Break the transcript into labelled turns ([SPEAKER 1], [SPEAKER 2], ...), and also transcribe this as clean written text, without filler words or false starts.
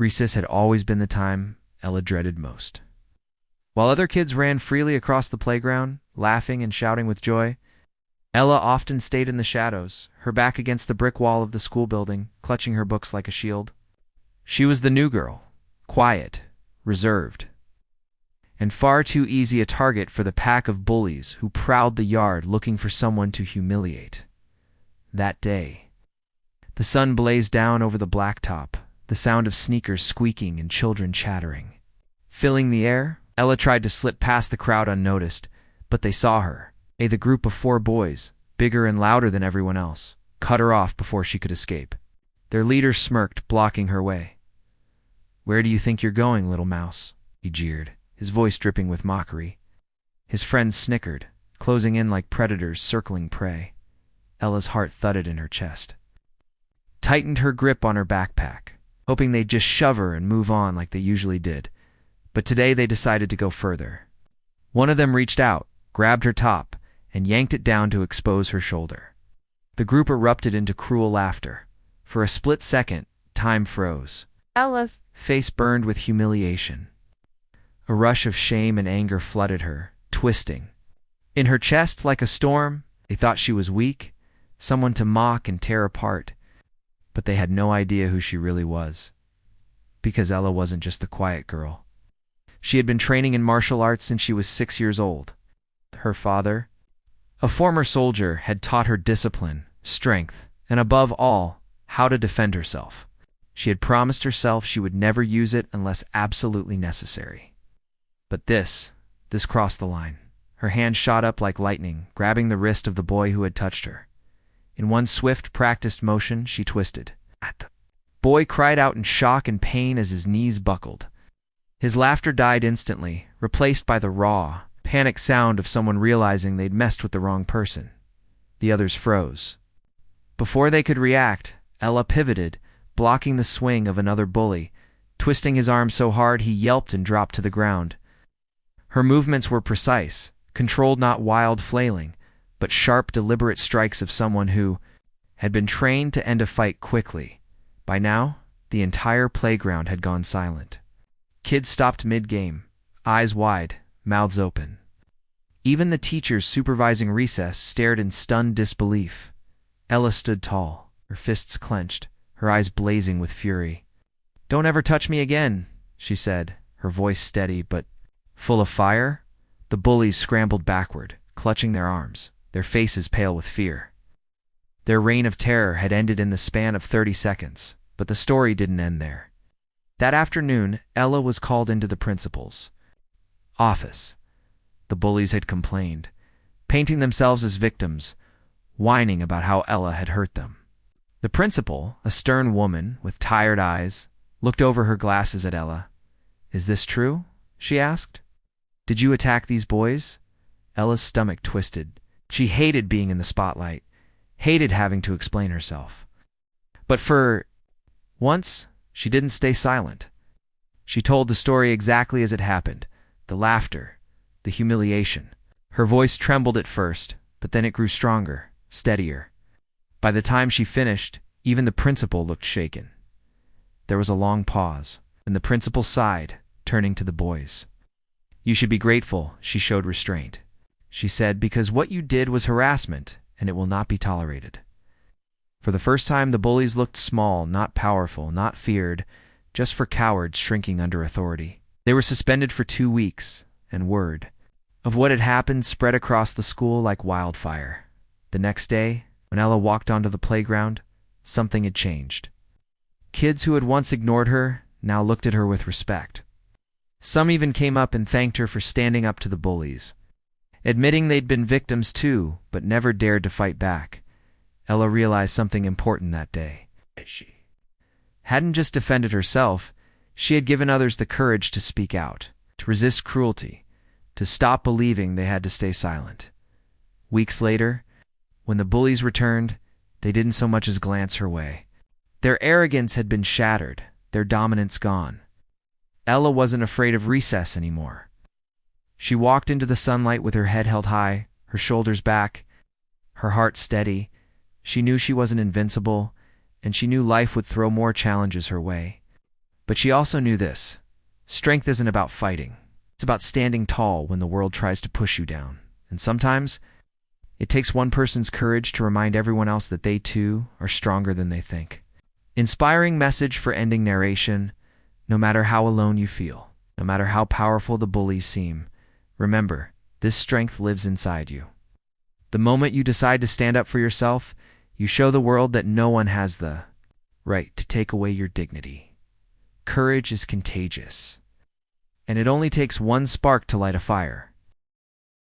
[SPEAKER 1] Recess had always been the time Ella dreaded most. While other kids ran freely across the playground, laughing and shouting with joy, Ella often stayed in the shadows, her back against the brick wall of the school building, clutching her books like a shield. She was the new girl, quiet, reserved, and far too easy a target for the pack of bullies who prowled the yard looking for someone to humiliate. That day, the sun blazed down over the blacktop, the sound of sneakers squeaking and children chattering. Filling the air, Ella tried to slip past the crowd unnoticed, but they saw her. The group of 4 boys, bigger and louder than everyone else, cut her off before she could escape. Their leader smirked, blocking her way. "Where do you think you're going, little mouse?" he jeered, his voice dripping with mockery. His friends snickered, closing in like predators circling prey. Ella's heart thudded in her chest. Tightened her grip on her backpack, hoping they'd just shove her and move on like they usually did. But today they decided to go further. One of them reached out, grabbed her top, and yanked it down to expose her shoulder. The group erupted into cruel laughter. For a split second, time froze.
[SPEAKER 2] Ella's
[SPEAKER 1] face burned with humiliation. A rush of shame and anger flooded her, twisting. In her chest, like a storm, they thought she was weak, someone to mock and tear apart. But they had no idea who she really was. Because Ella wasn't just the quiet girl. She had been training in martial arts since she was 6 years old. Her father, a former soldier, had taught her discipline, strength, and above all, how to defend herself. She had promised herself she would never use it unless absolutely necessary. But this crossed the line. Her hand shot up like lightning, grabbing the wrist of the boy who had touched her. In one swift, practiced motion, she twisted. The boy cried out in shock and pain as his knees buckled. His laughter died instantly, replaced by the raw, panic sound of someone realizing they'd messed with the wrong person. The others froze. Before they could react, Ella pivoted, blocking the swing of another bully, twisting his arm so hard he yelped and dropped to the ground. Her movements were precise, controlled, not wild flailing, but sharp, deliberate strikes of someone who had been trained to end a fight quickly. By now, the entire playground had gone silent. Kids stopped mid-game, eyes wide, mouths open. Even the teachers supervising recess stared in stunned disbelief. Ella stood tall, her fists clenched, her eyes blazing with fury. "Don't ever touch me again," she said, her voice steady but full of fire. The bullies scrambled backward, clutching their arms, their faces pale with fear. Their reign of terror had ended in the span of 30 seconds, but the story didn't end there. That afternoon, Ella was called into the principal's office. The bullies had complained, painting themselves as victims, whining about how Ella had hurt them. The principal, a stern woman with tired eyes, looked over her glasses at Ella. "Is this true?" she asked. "Did you attack these boys?" Ella's stomach twisted. She hated being in the spotlight, hated having to explain herself. But for once, she didn't stay silent. She told the story exactly as it happened, the laughter, the humiliation. Her voice trembled at first, but then it grew stronger, steadier. By the time she finished, even the principal looked shaken. There was a long pause, and the principal sighed, turning to the boys. "You should be grateful," she showed restraint. She said, "because what you did was harassment, and it will not be tolerated." For the first time, the bullies looked small, not powerful, not feared, just for cowards shrinking under authority. They were suspended for 2 weeks, and word of what had happened spread across the school like wildfire. The next day, when Ella walked onto the playground, something had changed. Kids who had once ignored her now looked at her with respect. Some even came up and thanked her for standing up to the bullies, admitting they'd been victims too, but never dared to fight back. Ella realized something important that day. She hadn't just defended herself, she had given others the courage to speak out, to resist cruelty, to stop believing they had to stay silent. Weeks later, when the bullies returned, they didn't so much as glance her way. Their arrogance had been shattered, their dominance gone. Ella wasn't afraid of recess anymore. She walked into the sunlight with her head held high, her shoulders back, her heart steady. She knew she wasn't invincible, and she knew life would throw more challenges her way. But she also knew this. Strength isn't about fighting. It's about standing tall when the world tries to push you down. And sometimes, it takes one person's courage to remind everyone else that they too are stronger than they think. Inspiring message for ending narration. No matter how alone you feel, no matter how powerful the bullies seem, remember, this strength lives inside you. The moment you decide to stand up for yourself, you show the world that no one has the right to take away your dignity. Courage is contagious, and it only takes one spark to light a fire.